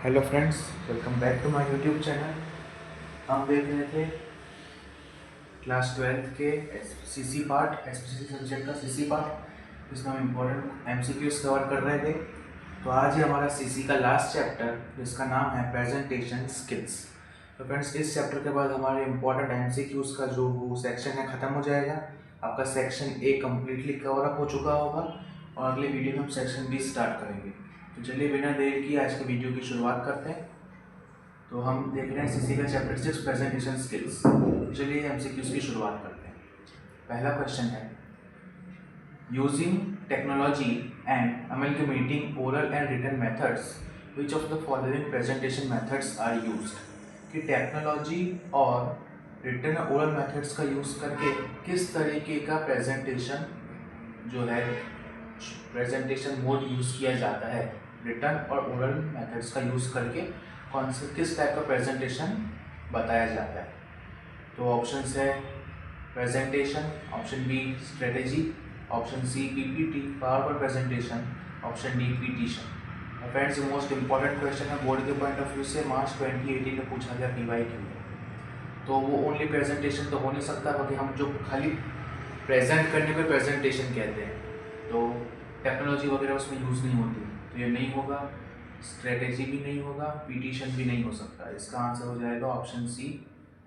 Hello friends, welcome back to my YouTube channel. हम देख रहे थे क्लास 12th के सीसी पार्ट, एसपीसी सब्जेक्ट का सीसी पार्ट, जिसमें हम इम्पोर्टेंट एमसीक्यूज कवर कर रहे थे। तो आज ही हमारा सीसी का लास्ट चैप्टर, जिसका नाम है प्रेजेंटेशन स्किल्स। तो फ्रेंड्स, इस चैप्टर के बाद हमारे इम्पोर्टेंट एमसीक्यूज का जो वो सेक्शन है ख़त्म हो जाएगा। आपका section a completely cover up हो चुका होगा और अगले वीडियो में हम सेक्शन बी स्टार्ट करेंगे। तो चलिए बिना देर की आज के वीडियो की शुरुआत करते हैं। तो हम देख रहे हैं सीसी का चैप्टर 6 प्रेजेंटेशन स्किल्स। चलिए एमसीक्यूज की शुरुआत करते हैं। पहला क्वेश्चन है, using technology and amalgamating oral and written methods, which of the following presentation methods are used. कि टेक्नोलॉजी और रिटन ओरल मेथड्स का यूज़ करके किस तरीके का प्रेजेंटेशन जो है प्रेजेंटेशन मोड यूज़ किया जाता है। रिटन और ओरल मेथड्स का यूज़ करके कौन से किस टाइप का प्रेजेंटेशन बताया जाता है। तो ऑप्शंस है presentation, option B strategy, option C PPT power point presentation, option D petition. Friends, most important question है बोर्ड के पॉइंट ऑफ व्यू से। मार्च 2018 में पूछा गया PYQ में। तो वो ओनली प्रेजेंटेशन तो हो नहीं सकता, क्योंकि हम जो खाली प्रेजेंट करने पे प्रेजेंटेशन कहते हैं, तो टेक्नोलॉजी वगैरह उसमें यूज़ नहीं होती, तो ये नहीं होगा। स्ट्रेटेजी भी नहीं होगा, पीटीशन भी नहीं हो सकता। इसका आंसर हो जाएगा option C,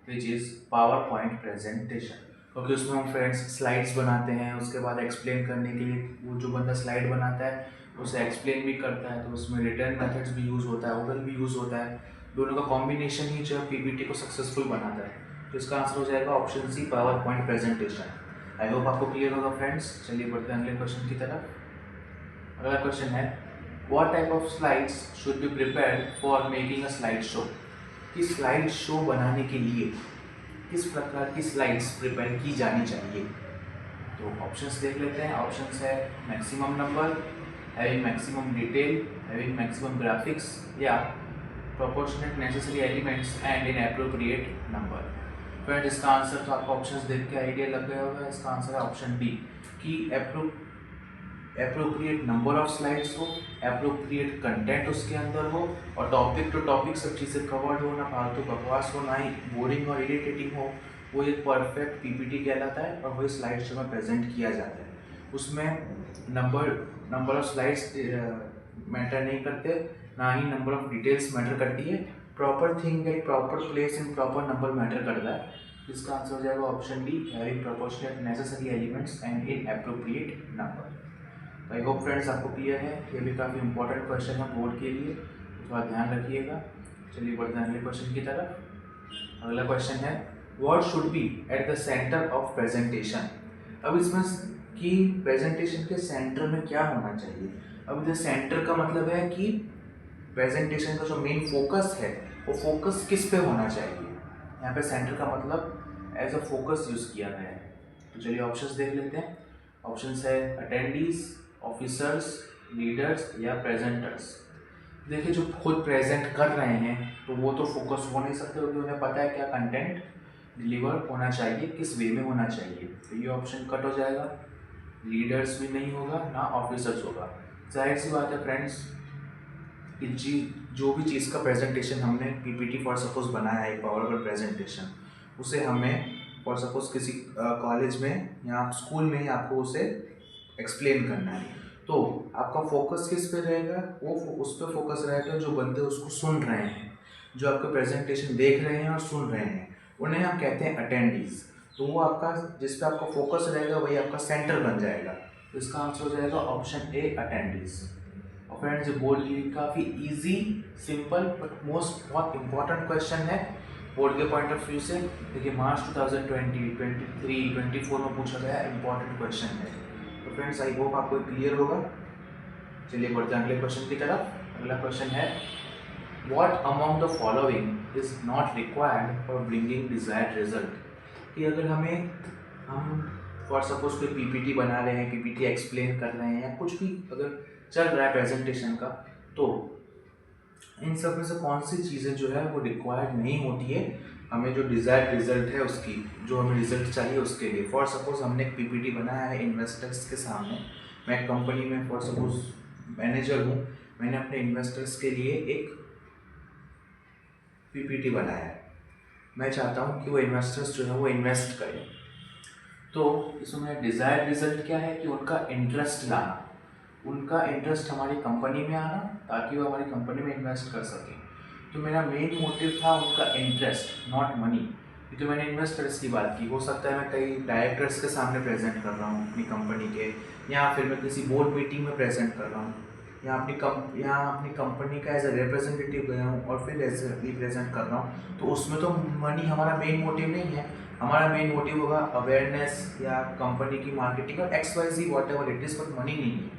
which is power point presentation. क्योंकि उसमें हम फ्रेंड्स स्लाइड्स बनाते हैं, उसके बाद एक्सप्लेन करने के लिए वो जो बंदा स्लाइड बनाता है उसे एक्सप्लेन भी करता है, तो उसमें रिटर्न मेथड्स भी यूज़ होता है, ओरल भी यूज़ होता है। दोनों का कॉम्बिनेशन ही जो है पीपीटी को सक्सेसफुल बनाता है। तो इसका आंसर हो जाएगा option C, power point presentation. I hope आपको क्लियर होगा फ्रेंड्स। चलिए बढ़ते हैं अगले क्वेश्चन की तरफ। अगला क्वेश्चन है, what type of slides should be prepared for making a slide show. कि स्लाइड शो बनाने के लिए किस प्रकार की स्लाइड्स प्रिपेयर की जानी चाहिए। तो ऑप्शंस देख लेते हैं। ऑप्शंस है maximum number, having maximum detail, having maximum graphics, या proportionate necessary elements and in appropriate number. Friend, इसका आंसर तो आपको ऑप्शंस देख के आइडिया लग गया होगा। इसका आंसर है ऑप्शन डी, कि एप्रोप्रिएट नंबर ऑफ स्लाइड्स हो, एप्रोप्रिएट कंटेंट उसके अंदर हो, और टॉपिक टू टॉपिक सब चीज़ें कवर्ड हो, ना फालतू बकवास हो, ना ही बोरिंग और इरिटेटिंग हो। वो एक परफेक्ट पीपीटी कहलाता है और वही स्लाइड शो में प्रेजेंट किया जाता है। उसमें नंबर ऑफ स्लाइड्स मैटर नहीं करते, ना ही नंबर ऑफ डिटेल्स मैटर करती है। Proper thing at proper place in proper number matter करता है। इसका आंसर हो जाएगा option D, having proportionate necessary elements and in appropriate number. तो आई होप फ्रेंड्स आपको क्लियर है। ये भी काफ़ी इंपॉर्टेंट क्वेश्चन है बोर्ड के लिए, थोड़ा ध्यान रखिएगा। चलिए बढ़ते हैं अगले क्वेश्चन की तरफ। अगला क्वेश्चन है, what should B at the centre of presentation. अब इसमें कि प्रेजेंटेशन के सेंटर में क्या होना चाहिए। अब इधर सेंटर का मतलब है कि प्रेजेंटेशन का जो मेन फोकस है वो फोकस किस पे होना चाहिए। यहाँ पे सेंटर का मतलब एज अ फोकस यूज़ किया गया है। तो चलिए ऑप्शंस देख लेते हैं। ऑप्शंस है अटेंडीज, ऑफिसर्स, लीडर्स या प्रेजेंटर्स। देखिए, जो खुद प्रेजेंट कर रहे हैं तो वो तो फोकस हो नहीं सकते, क्योंकि उन्हें पता है क्या कंटेंट डिलीवर होना चाहिए, किस वे में होना चाहिए। तो ये ऑप्शन कट हो जाएगा। लीडर्स भी नहीं होगा, ना ऑफिसर्स होगा। जाहिर सी बात है फ्रेंड्स कि जो भी चीज़ का प्रेजेंटेशन हमने पीपीटी फॉर सपोज बनाया है, पावर पॉइंट प्रेजेंटेशन, उसे हमें फॉर सपोज किसी कॉलेज में या स्कूल में ही आपको उसे एक्सप्लेन करना है। तो आपका फोकस किस पे रहेगा, वो उस पर फोकस रहेगा जो बंदे उसको सुन रहे हैं, जो आपका प्रेजेंटेशन देख रहे हैं और सुन रहे हैं, उन्हें हम कहते हैं अटेंडीज। तो वो आपका जिस पे आपका फोकस रहेगा वही आपका सेंटर बन जाएगा। तो इसका आंसर हो जाएगा ऑप्शन ए, अटेंडीज। और फ्रेंड्स, ये बोर्ड की काफ़ी इजी, सिंपल बट बहुत इंपॉर्टेंट क्वेश्चन है बोर्ड के पॉइंट ऑफ व्यू से। देखिए, मार्च 2020, 23, 24 में पूछा गया इंपॉर्टेंट क्वेश्चन है। तो फ्रेंड्स, आई होप आपको क्लियर होगा। चलिए बढ़ते हैं अगले क्वेश्चन की तरफ। अगला क्वेश्चन है, what among the following is not required for bringing desired result. कि अगर हम फॉर सपोज कोई पीपीटी बना रहे हैं, पीपीटी एक्सप्लेन कर रहे हैं, या कुछ भी अगर चल रहा है प्रेजेंटेशन का, तो इन सब में से कौन सी चीज़ें जो है वो रिक्वायर्ड नहीं होती है हमें जो डिज़ायर्ड रिजल्ट है उसकी, जो हमें रिजल्ट चाहिए उसके लिए। फॉर सपोज हमने एक पीपीटी बनाया है इन्वेस्टर्स के सामने। मैं कंपनी में फॉर सपोज मैनेजर हूँ, मैंने अपने इन्वेस्टर्स के लिए एक पीपीटी बनाया है, मैं चाहता हूँ कि वो इन्वेस्टर्स जो है वो इन्वेस्ट करें। तो इसमें डिज़ायर्ड रिजल्ट क्या है कि उनका इंटरेस्ट लाना, उनका इंटरेस्ट हमारी कंपनी में आना ताकि वो हमारी कंपनी में इन्वेस्ट कर सकें। तो मेरा मेन मोटिव था उनका इंटरेस्ट, नॉट मनी। ये तो मैंने इन्वेस्टर्स की बात की, हो सकता है मैं कई डायरेक्टर्स के सामने प्रेजेंट कर रहा हूँ अपनी कंपनी के, या फिर मैं किसी बोर्ड मीटिंग में प्रेजेंट कर रहा हूँ, या अपनी कंपनी का एज ए रिप्रेजेंटेटिव गया हूँ और फिर एज रिप्रेजेंट कर रहा हूँ, तो उसमें तो मनी हमारा मेन मोटिव नहीं है। हमारा मेन मोटिव होगा अवेयरनेस या कंपनी की मार्केटिंग और XYZ what ever it is, but money नहीं है।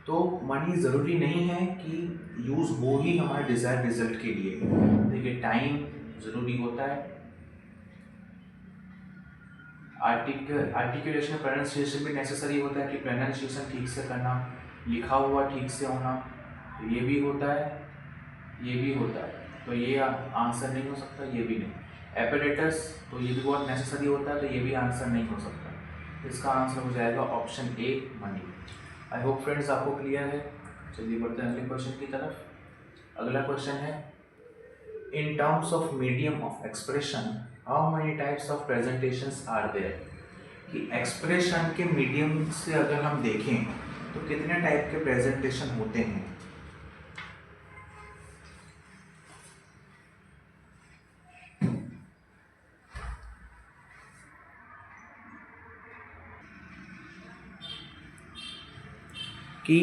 तो मनी ज़रूरी नहीं है कि यूज़ हो ही हमारे डिज़ायर रिजल्ट के लिए। देखिए टाइम ज़रूरी होता है, आर्टिकुलेशन प्रोनाउंसिएशन भी नेसेसरी होता है कि प्रोनाउंसिएशन ठीक से करना, लिखा हुआ ठीक से होना, तो ये भी होता है, ये भी होता है, तो ये आंसर नहीं हो सकता, ये भी नहीं। एपरेटस तो ये भी बहुत नेसेसरी होता है, तो ये भी आंसर नहीं हो सकता। इसका आंसर हो जाएगा ऑप्शन ए, मनी। आई होप फ्रेंड्स आपको क्लियर है। चलिए बढ़ते हैं अगले क्वेश्चन की तरफ। अगला क्वेश्चन है, in terms of medium of expression how many types of presentations are there. कि एक्सप्रेशन के मीडियम से अगर हम देखें तो कितने टाइप के प्रेजेंटेशन होते हैं। कि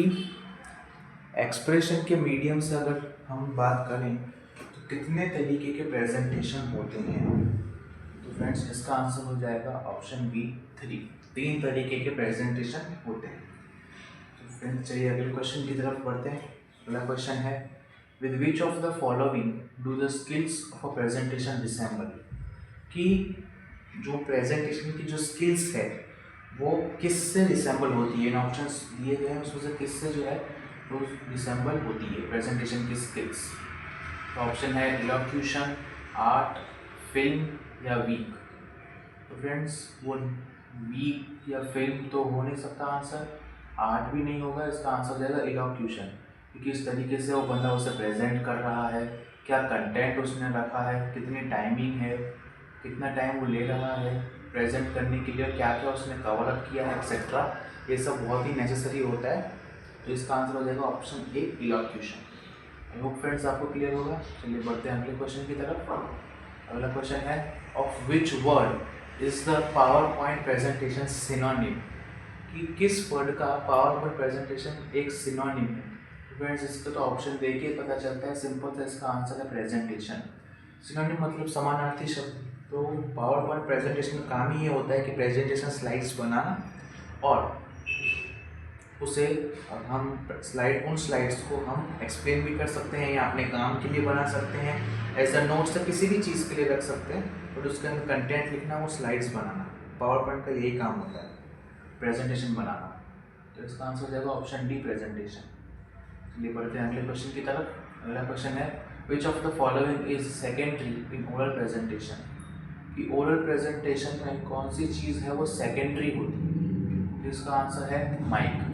एक्सप्रेशन के मीडियम से अगर हम बात करें तो कितने तरीके के प्रेजेंटेशन होते हैं। तो फ्रेंड्स इसका आंसर हो जाएगा ऑप्शन बी, 3 तरीके के प्रेजेंटेशन होते हैं। तो फ्रेंड्स चलिए अगले क्वेश्चन की तरफ बढ़ते हैं। अगला क्वेश्चन है, with which of the following do the skills of a presentation resemble. कि जो प्रेजेंटेशन की जो स्किल्स है वो किससे रिसेंबल होती है। इन ऑप्शंस दिए गए हैं उसमें से किससे जो है वो रिसेंबल होती है प्रेजेंटेशन की स्किल्स। तो ऑप्शन है इलोक्यूशन, आर्ट, फिल्म या वीक। तो फ्रेंड्स वो वीक या फिल्म तो हो नहीं सकता आंसर, आर्ट भी नहीं होगा, इसका आंसर हो जाएगा इलोक्यूशन। कि किस तरीके से वो बंदा उसे प्रेजेंट कर रहा है, क्या कंटेंट उसने रखा है, कितनी टाइमिंग है, कितना टाइम वो ले रहा है प्रेजेंट करने के लिए, क्या क्या उसने कवर अप किया है एक्सेट्रा, ये सब बहुत ही नेसेसरी होता है। तो इसका आंसर हो जाएगा option A, elocution. I hope friends आपको क्लियर होगा। चलिए बढ़ते हैं अगले क्वेश्चन की तरफ। अगला क्वेश्चन है, of which word is the power point presentation synonym. कि किस वर्ड का पावर पॉइंट प्रेजेंटेशन एक सिनोनिम है। फ्रेंड्स इसका तो ऑप्शन देख के पता चलता है, सिंपल सा इसका आंसर है प्रेजेंटेशन। सिनोनिम मतलब समानार्थी शब्द। तो पावर पॉइंट प्रेजेंटेशन का काम ही ये होता है कि प्रेजेंटेशन स्लाइड्स बनाना और उसे हम उन स्लाइड्स को हम एक्सप्लेन भी कर सकते हैं या अपने काम के लिए बना सकते हैं, एज अ नोट्स या किसी भी चीज़ के लिए रख सकते हैं, और उसके अंदर कंटेंट लिखना, वो स्लाइड्स बनाना। पावर पॉइंट का यही काम होता है, प्रेजेंटेशन बनाना। तो इसका आंसर हो जाएगा ऑप्शन डी, प्रेजेंटेशन। चलिए बढ़ते हैं अगले क्वेश्चन की तरफ। अगला क्वेश्चन है, विच of the following is secondary in oral presentation. कि ओरल प्रेजेंटेशन में कौन सी चीज़ है वो सेकेंडरी होती है। तो इसका आंसर है माइक।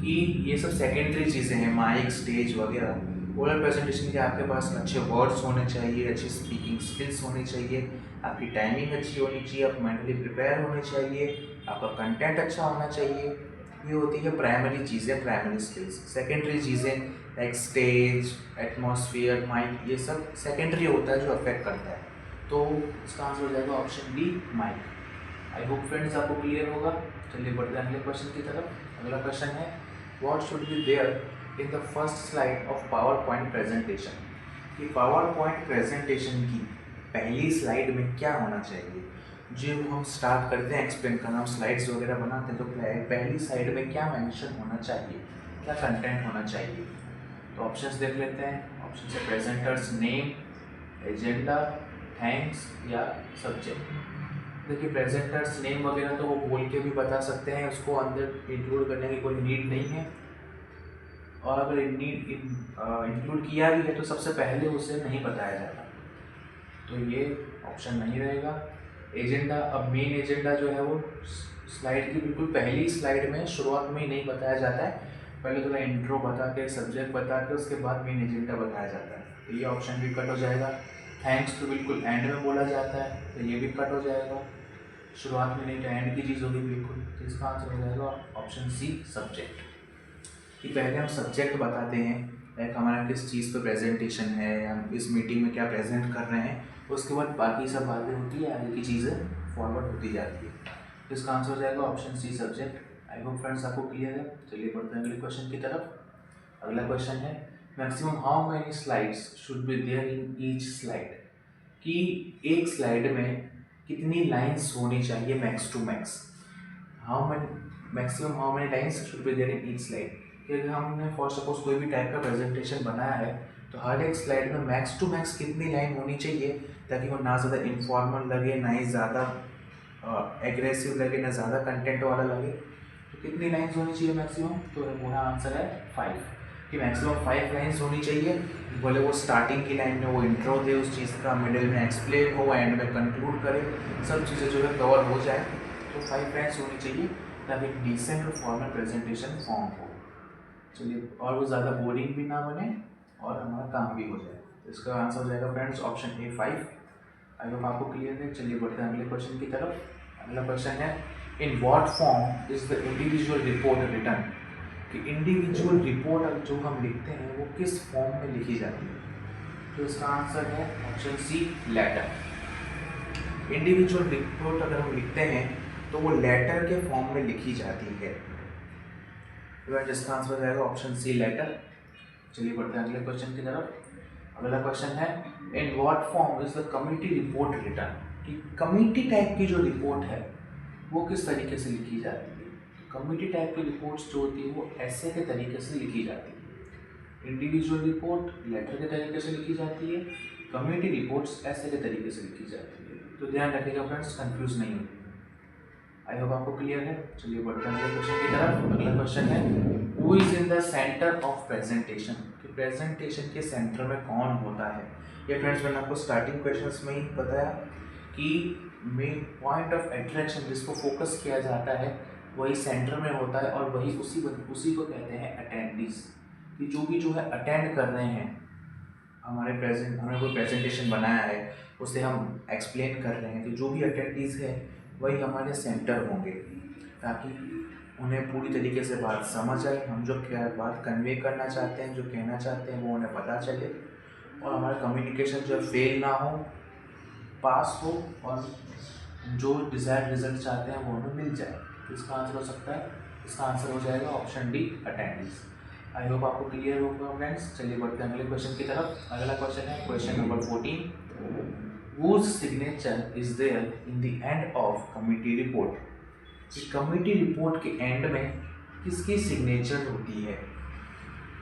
कि ये सब सेकेंडरी चीज़ें हैं, माइक, स्टेज वगैरह। ओरल प्रेजेंटेशन के आपके पास अच्छे वर्ड्स होने चाहिए, अच्छी स्पीकिंग स्किल्स होनी चाहिए, आपकी टाइमिंग अच्छी होनी चाहिए, आप मेंटली प्रिपेयर होने चाहिए, आपका कंटेंट अच्छा होना चाहिए। ये होती है प्राइमरी चीज़ें, प्राइमरी स्किल्स। सेकेंडरी चीज़ें लाइक स्टेज, एटमॉस्फेयर, माइक, ये सब सेकेंडरी होता है जो अफेक्ट करता है। तो इसका आंसर हो जाएगा option D, mic. I hope friends आपको क्लियर होगा। चलिए बढ़ते हैं अगले क्वेश्चन की तरफ। अगला क्वेश्चन है, what should be there in the first slide of power point presentation. कि पावर पॉइंट प्रेजेंटेशन की पहली स्लाइड में क्या होना चाहिए। जो हम स्टार्ट करते हैं एक्सप्लेन करना, हम स्लाइड्स वगैरह बनाते हैं, तो पहली स्लाइड में क्या मेंशन होना चाहिए, क्या कंटेंट होना चाहिए। तो ऑप्शंस देख लेते हैं। ऑप्शन है प्रेजेंटर्स नेम, एजेंडा, थैंक्स या सब्जेक्ट। देखिए प्रेजेंटर्स नेम वगैरह तो वो बोल के भी बता सकते हैं, उसको अंदर इंक्लूड करने की कोई नीड नहीं है, और अगर इंक्लूड किया भी है तो सबसे पहले उसे नहीं बताया जाता, तो ये ऑप्शन नहीं रहेगा। एजेंडा, अब मेन एजेंडा जो है वो स्लाइड की बिल्कुल पहली स्लाइड में शुरुआत में ही नहीं बताया जाता है, पहले थोड़ा इंट्रो बता के, सब्जेक्ट बता के, उसके बाद मेन एजेंडा बताया जाता है, तो ये ऑप्शन भी कट हो जाएगा। थैंक्स तो बिल्कुल एंड में बोला जाता है, तो ये भी कट हो जाएगा। शुरुआत में नहीं तो एंड की चीज़ होगी बिल्कुल, तो इसका आंसर हो जाएगा ऑप्शन सी सब्जेक्ट। कि पहले हम सब्जेक्ट बताते हैं, लाइक हमारा किस चीज़ पे प्रेजेंटेशन है या हम इस मीटिंग में क्या प्रेजेंट कर रहे हैं, उसके बाद बाकी सब बातें होती है, आगे की चीज़ें फॉरवर्ड होती जाती है। तो इसका आंसर हो जाएगा option C subject. I hope friends आपको क्लियर है। चलिए बढ़ते हैं अगले क्वेश्चन की तरफ। अगला क्वेश्चन है maximum how many slides should be there in each slide. कि एक स्लाइड में कितनी लाइंस होनी चाहिए max to max. How many lines should be there in each slide. कि अगर हमने फॉर सपोज कोई भी टाइप का प्रेजेंटेशन बनाया है, तो हर एक स्लाइड में मैक्स टू मैक्स कितनी लाइन होनी चाहिए, ताकि वो ना ज़्यादा इन्फॉर्मल लगे, ना ही ज़्यादा एग्रेसिव लगे, ना ज़्यादा कंटेंट वाला लगे। तो कितनी लाइन्स होनी चाहिए मैक्सिमम, तो मेरा आंसर है 5। कि मैक्सिमम 5 लाइन्स होनी चाहिए। बोले वो स्टार्टिंग की लाइन में वो इंट्रो दे उस चीज़ का, मिडिल में एक्सप्लेन हो, एंड में कंक्लूड करे, सब चीज़ें जो है कवर हो जाए। तो 5 लाइन्स होनी चाहिए ताकि एक डिसेंट और फॉर्मल प्रेजेंटेशन फॉर्म हो। चलिए, और वो ज़्यादा बोरिंग भी ना बने और हमारा काम भी हो जाए। तो इसका आंसर हो जाएगा friends option A 5। I hope आपको क्लियर है। चलिए बढ़ते हैं अगले क्वेश्चन की तरफ। अगला क्वेश्चन है in what form is the individual report written. कि इंडिविजुअल रिपोर्ट जो हम लिखते हैं वो किस फॉर्म में लिखी जाती है। तो इसका आंसर है option C letter. Individual report अगर हम लिखते हैं तो वो लेटर के फॉर्म में लिखी जाती है। जिसका आंसर हो जाएगा ऑप्शन सी लेटर। चलिए बढ़ते हैं अगले क्वेश्चन की तरफ। अगला क्वेश्चन है in what form is the committee report written. कि कमिटी टाइप की जो रिपोर्ट है वो किस तरीके से लिखी जाती है। कमिटी टाइप की रिपोर्ट्स जो होती है वो ऐसे के तरीके से लिखी जाती है। इंडिविजुअल रिपोर्ट लेटर के तरीके से लिखी जाती है, कमिटी रिपोर्ट्स ऐसे के तरीके से लिखी जाती है। तो ध्यान रखिएगा फ्रेंड्स, कंफ्यूज नहीं होगी। आई होप आपको क्लियर है। चलिए बढ़ते हैं अगले क्वेश्चन की तरफ। अगला क्वेश्चन है who is in the centre of presentation. कि प्रेजेंटेशन के सेंटर में कौन होता है। ये फ्रेंड्स मैंने आपको स्टार्टिंग क्वेश्चंस में ही बताया कि मेन पॉइंट ऑफ अट्रैक्शन जिसको फोकस किया जाता है वही सेंटर में होता है, और वही उसी को कहते हैं अटेंडीज। कि जो है अटेंड कर रहे हैं हमने कोई प्रेजेंटेशन बनाया है, उसे हम एक्सप्लेन कर रहे हैं, तो जो भी अटेंडीज है वही हमारे सेंटर होंगे, ताकि उन्हें पूरी तरीके से बात समझ आए, हम जो क्या बात कन्वे करना चाहते हैं, जो कहना चाहते हैं वो उन्हें पता चले, और हमारा कम्युनिकेशन जो फेल ना हो, पास हो, और जो डिज़ायर्ड रिजल्ट चाहते हैं वो हमें मिल जाए। तो इसका आंसर हो सकता है, इसका आंसर हो जाएगा ऑप्शन डी अटेंडीज। आई होप आपको क्लियर होगा फ्रेंड्स। चलिए बढ़ते हैं अगले क्वेश्चन की तरफ। अगला क्वेश्चन है question number 14 whose signature is there in the end of committee report। Committee report के एंड में किसकी सिग्नेचर होती है,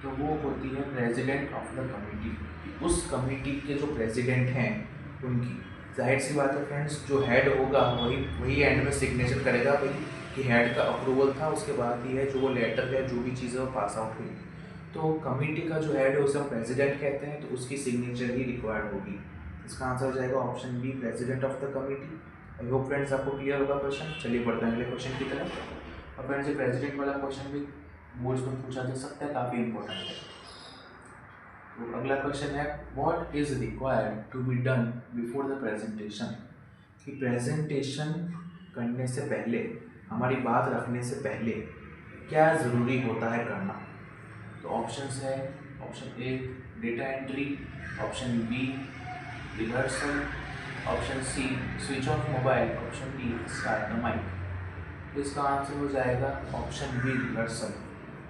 तो वो होती है प्रेसिडेंट ऑफ द कमिटी। उस कमिटी के जो प्रेसिडेंट हैं उनकी, जाहिर सी बात है फ्रेंड्स, जो हेड होगा वही एंड में सिग्नेचर करेगा भाई कि हेड का अप्रूवल था, उसके बाद ही है जो वो लेटर या जो भी चीज़ें वो पास आउट हुई। तो कमिटी का जो हेड है उसे हम प्रेसिडेंट कहते हैं, तो उसकी सिग्नेचर ही रिक्वायर्ड होगी। इसका आंसर हो जाएगा option B president of the committee. I hope friends आपको क्लियर होगा क्वेश्चन। चलिए बढ़ते हैं अगले क्वेश्चन की तरफ। और फ्रेंड्स ये प्रेसिडेंट वाला क्वेश्चन भी बोर्ड्स में पूछा जा सकता है, काफ़ी इंपॉर्टेंट है। तो अगला क्वेश्चन है what is required to be done before the presentation. कि प्रेजेंटेशन करने से पहले, हमारी बात रखने से पहले क्या ज़रूरी होता है करना। तो ऑप्शंस है option A data entry, option B rehearsal, option C switch off mobile, option D start the mic. तो इसका आंसर हो जाएगा ऑप्शन बी रिहर्सल।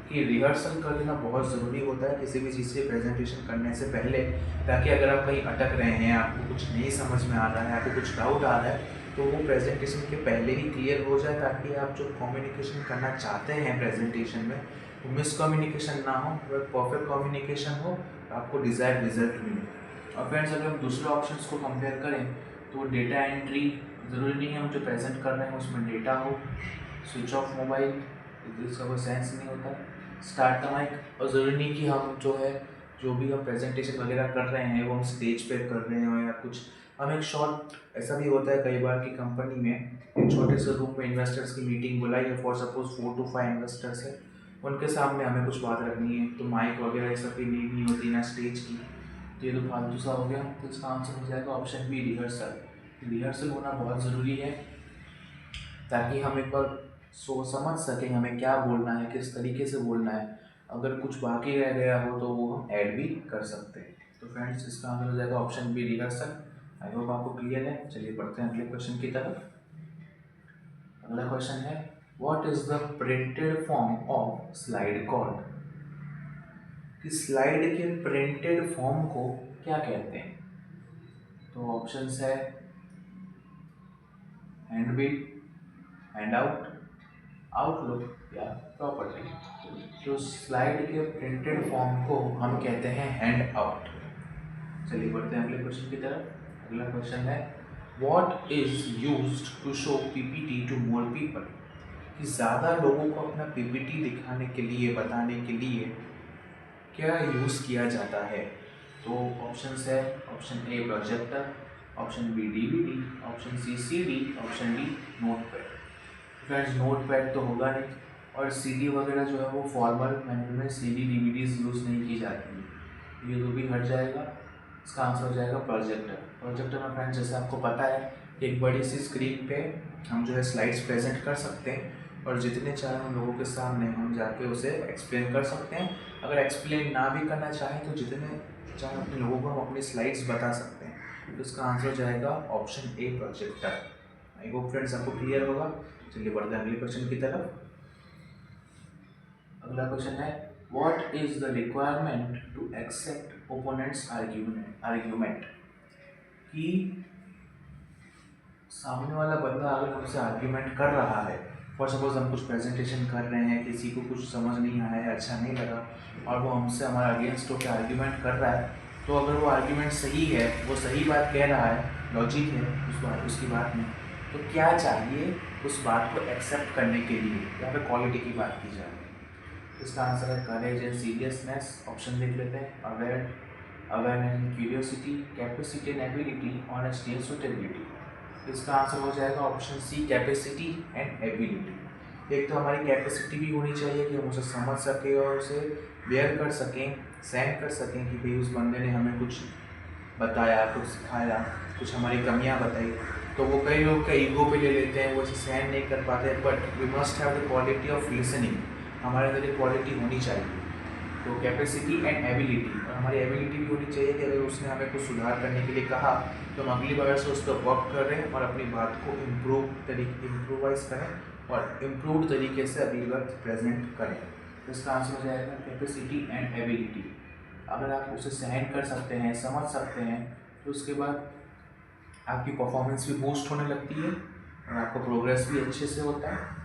कि रिहर्सल कर लेना बहुत ज़रूरी होता है किसी भी चीज़ से प्रेजेंटेशन करने से पहले, ताकि अगर आप कहीं अटक रहे हैं, आपको कुछ नहीं समझ में आ रहा है, आपको कुछ डाउट आ रहा है, तो वो प्रेजेंटेशन के पहले ही क्लियर हो जाए, ताकि आप जो कम्युनिकेशन करना चाहते हैं प्रेजेंटेशन में वो मिसकम्युनिकेशन ना हो, वो परफेक्ट कम्युनिकेशन हो, आपको डिज़ायर्ड रिजल्ट मिले। और फ्रेंड्स अगर हम दूसरे ऑप्शंस को कंपेयर करें तो डेटा एंट्री ज़रूरी नहीं है हम जो प्रेजेंट कर रहे हैं उसमें डेटा हो, स्विच ऑफ मोबाइल इसका कोई सेंस नहीं होता, स्टार्ट द माइक, और ज़रूरी नहीं कि हम जो भी हम प्रेजेंटेशन वगैरह कर रहे हैं वो हम स्टेज पे कर रहे हो या कुछ, हम एक शॉर्ट, ऐसा भी होता है कई बार कि कंपनी में एक छोटे से रूम में इन्वेस्टर्स की मीटिंग बुलाई है, फॉर सपोज 4 to 5 इन्वेस्टर्स है, उनके सामने हमें कुछ बात रखनी है, तो माइक वगैरह ये सब की नीड नहीं होती ना स्टेज की, तो ये तो फालतू सा हो गया, तो इसका आंसर हो जाएगा ऑप्शन बी रिहर्सल। रिहर्सल होना बहुत ज़रूरी है ताकि हम एक बार समझ सकें हमें क्या बोलना है, किस तरीके से बोलना है। अगर कुछ बाकी रह गया हो तो वो हम ऐड भी कर सकते हैं। तो फ्रेंड्स इसका आंसर हो जाएगा option B rehearsal. I hope आपको क्लियर है। चलिए बढ़ते हैं अगले क्वेश्चन की तरफ। अगला क्वेश्चन है what is the printed form of slide code. कि स्लाइड के प्रिंटेड फॉर्म को क्या कहते हैं। तो ऑप्शंस है हैंडबिल, हैंडआउट, आउटलुक या प्रॉपर्टी। तो स्लाइड के प्रिंटेड फॉर्म को हम कहते हैं हैंड आउट। चलिए बढ़ते हैं अगले क्वेश्चन की तरफ। अगला क्वेश्चन है what is used to show PPT to more people. कि ज़्यादा लोगों को अपना पीपीटी दिखाने के लिए, बताने के लिए क्या यूज़ किया जाता है। तो ऑप्शंस है option A projector, option B DVD, option C CD, option D notepad. Friends notepad तो होगा नहीं, और सीडी वगैरह जो है वो फॉर्मल मैनर में सीडी डीवीडीज यूज़ नहीं की जाती है, ये तो भी हट जाएगा। इसका आंसर हो जाएगा प्रोजेक्टर। प्रोजेक्टर में फ्रेंड्स जैसे आपको पता है एक बड़ी सी स्क्रीन पे हम जो है स्लाइड्स प्रेजेंट कर सकते हैं, और जितने चाहे हम लोगों के सामने हम जाके उसे एक्सप्लेन कर सकते हैं। अगर एक्सप्लेन ना भी करना चाहें तो जितने चाहे अपने लोगों को हम अपनी स्लाइड्स बता सकते हैं। तो इसका आंसर हो जाएगा option A projector. I hope friends आपको क्लियर होगा। चलिए बढ़ते हैं अगले क्वेश्चन की तरफ। अगला क्वेश्चन है what is the requirement to accept opponent's argument. कि सामने वाला बंदा अगर हमसे आर्ग्यूमेंट कर रहा है, फॉर सपोज हम कुछ प्रेजेंटेशन कर रहे हैं, किसी को कुछ समझ नहीं आया, अच्छा नहीं लगा, और वो हमसे हमारा अगेंस्ट होकर आर्ग्यूमेंट कर रहा है, तो अगर वो आर्ग्यूमेंट सही है, वो सही बात कह रहा है, लॉजिक है उसकी बात में, तो क्या चाहिए उस बात को एक्सेप्ट करने के लिए। यहाँ पे क्वालिटी की बात की जाए, इसका आंसर है करेज एंड सीरियसनेस। ऑप्शन देख लेते हैं awareness and curiosity, capacity and ability, honesty and suitability. इसका आंसर हो जाएगा option C capacity and ability. एक तो हमारी कैपेसिटी भी होनी चाहिए कि हम उसे समझ सकें और उसे बेयर कर सकें, सहन कर सकें कि भाई उस बंदे ने हमें कुछ बताया, कुछ सिखाया, कुछ हमारी कमियां बताई। तो वो कई लोग का ईगो पे ले लेते हैं, वो उसे सहन नहीं कर पाते, but we must have the quality of listening. हमारे अंदर एक क्वालिटी होनी चाहिए। तो कैपेसिटी एंड एबिलिटी, और हमारी एबिलिटी भी होनी चाहिए कि अगर उसने हमें कुछ सुधार करने के लिए कहा तो हम अगली बार से उस पर वर्क करें और अपनी बात को इम्प्रोवाइज करें और इम्प्रूव तरीके से अगली बार प्रेजेंट करें। तो इसका आंसर हो जाएगा कैपेसिटी एंड एबिलिटी। अगर आप उसे सहन कर सकते हैं, समझ सकते हैं, तो उसके बाद आपकी परफॉर्मेंस भी बूस्ट होने लगती है और आपका प्रोग्रेस भी अच्छे से होता है।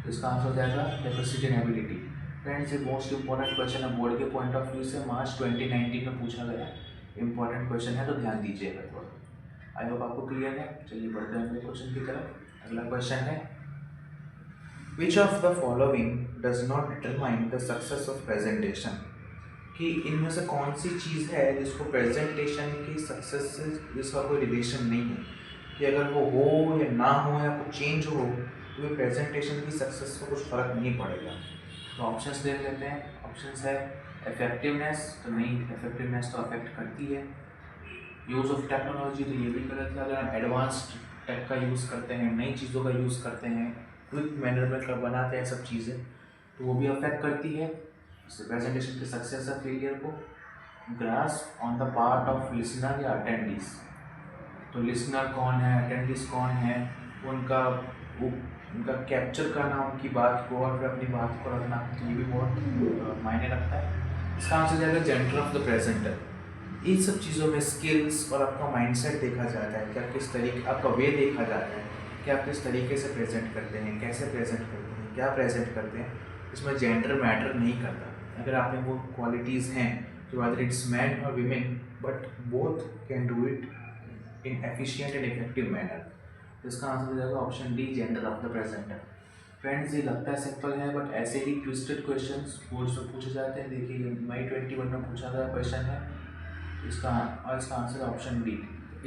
तो इसका आंसर हो जाएगा कैपेसिटी एंड एबिलिटी। फ्रेंड्स ये मोस्ट इंपॉर्टेंट क्वेश्चन है बोर्ड के पॉइंट ऑफ व्यू से, मार्च 2019 में पूछा गया इंपॉर्टेंट क्वेश्चन है, तो ध्यान दीजिएगा थोड़ा। आई होप आपको क्लियर है। चलिए बढ़ते हैं अगले क्वेश्चन की तरफ। अगला क्वेश्चन है विच of the following does not determine the success of presentation. कि इनमें से कौन सी चीज़ है जिसको प्रेजेंटेशन की सक्सेस से जिसका कोई रिलेशन नहीं है, कि अगर वो हो या ना हो या कुछ चेंज हो तो प्रेजेंटेशन की सक्सेस को कुछ फ़र्क नहीं पड़ेगा। तो ऑप्शंस देख लेते हैं। ऑप्शंस है इफेक्टिवनेस, तो नहीं, इफेक्टिवनेस तो अफेक्ट करती है। यूज़ ऑफ टेक्नोलॉजी, तो ये भी गलत है। अगर हम एडवांस्ड टेक का यूज़ करते हैं, नई चीज़ों का यूज़ करते हैं, क्विक मैनर में बनाते हैं सब चीज़ें, तो वो भी अफेक्ट करती है प्रेजेंटेशन के सक्सेस या फेलियर को। Grasp on the part of listener या अटेंडीज, तो लिसनर कौन है, अटेंडीज कौन है, उनका कैप्चर करना उनकी बात को और फिर अपनी बात को रखना, तो ये भी बहुत मायने रखता है। इसका आंसर जाएगा जेंडर ऑफ द प्रेजेंटर। इन सब चीज़ों में स्किल्स और आपका माइंडसेट देखा जाता है, क्या किस तरीके आपका वे देखा जाता है कि आप किस तरीके से प्रेजेंट करते हैं, कैसे प्रेजेंट करते हैं, क्या प्रेजेंट करते हैं। इसमें जेंडर मैटर नहीं करता। अगर आप में वो क्वालिटीज़ हैं तो वेदर इट्स मैन और women, but both can do it in efficient and effective manner. तो इसका आंसर हो जाएगा option D gender of the presenter. Friends ये लगता है सिंपल है, बट ऐसे ही ट्विस्टेड क्वेश्चंस बोर्ड्स में पूछे जाते हैं। देखिए मई 21 में पूछा गया क्वेश्चन है इसका आंसर ऑप्शन बी।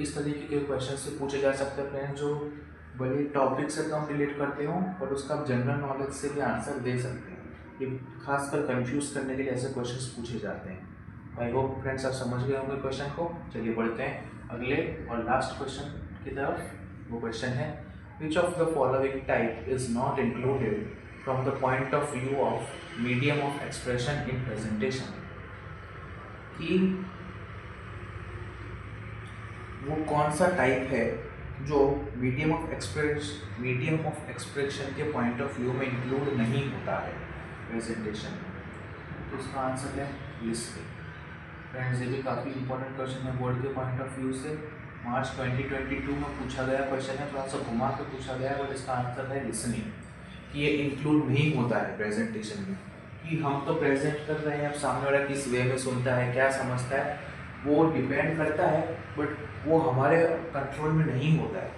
इस तरीके के क्वेश्चन से पूछे जा सकते हैं फ्रेंड्स, जो बड़े टॉपिक से कम रिलेट करते हों और उसका आप जनरल नॉलेज से भी आंसर दे सकते हैं। ये खासकर कंफ्यूज करने के लिए ऐसे क्वेश्चंस पूछे जाते हैं। आई होप फ्रेंड्स आप समझ गए होंगे क्वेश्चन को। चलिए बढ़ते हैं अगले और लास्ट क्वेश्चन की तरफ। वो क्वेश्चन है विच of the following type is not included from the point of view of medium of expression in presentation. कि वो कौन सा टाइप है जो मीडियम ऑफ एक्सप्रेशन के पॉइंट ऑफ व्यू में इंक्लूड नहीं होता है प्रेजेंटेशन में। तो उसका आंसर है लिस्टिंग। फ्रेंड्स ये भी काफ़ी इंपॉर्टेंट क्वेश्चन है बोर्ड के पॉइंट ऑफ व्यू से। मार्च 2022 में पूछा गया क्वेश्चन है, थोड़ा सा घुमा के पूछा गया है, बट इसका आंसर है लिसनिंग। कि ये इंक्लूड नहीं होता है प्रेजेंटेशन में। कि हम तो प्रेजेंट कर रहे हैं, अब सामने वाला किस वे में सुनता है, क्या समझता है, वो डिपेंड करता है, बट वो हमारे कंट्रोल में नहीं होता है।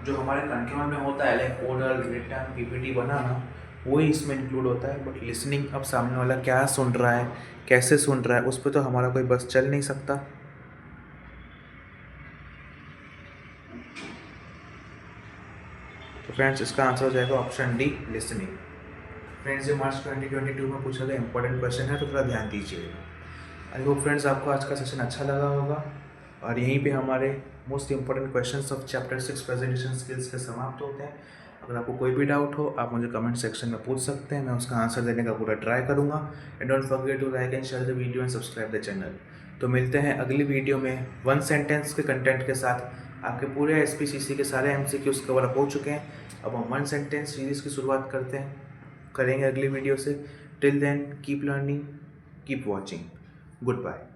जो हमारे कंट्रोल में होता है लाइक ओरल, रिटन, पीपीटी बनाना, वही इसमें इंक्लूड होता है। बट लिसनिंग, अब सामने वाला क्या सुन रहा है, कैसे सुन रहा है, उस पर तो हमारा कोई बस चल नहीं सकता। तो फ्रेंड्स इसका आंसर हो जाएगा ऑप्शन डी, लिसनिंग। फ्रेंड्स ये मार्च 2022 में पूछा गया इंपॉर्टेंट क्वेश्चन है, तो थोड़ा ध्यान दीजिएगा। आई होप फ्रेंड्स आपको आज का सेशन अच्छा लगा होगा। और यहीं पे हमारे most important questions of chapter 6 presentation skills के समाप्त होते हैं। अगर आपको कोई भी डाउट हो आप मुझे कमेंट सेक्शन में पूछ सकते हैं, मैं उसका आंसर देने का पूरा ट्राई करूँगा। And don't forget to like and share the video and subscribe the channel. तो मिलते हैं अगली वीडियो में 1 सेंटेंस के कंटेंट के साथ। आपके पूरे SPCC के सारे MCQs कवर अप हो चुके हैं। अब हम 1 सेंटेंस सीरीज़ की शुरुआत करेंगे अगली वीडियो से। Till then keep learning, keep watching, good bye.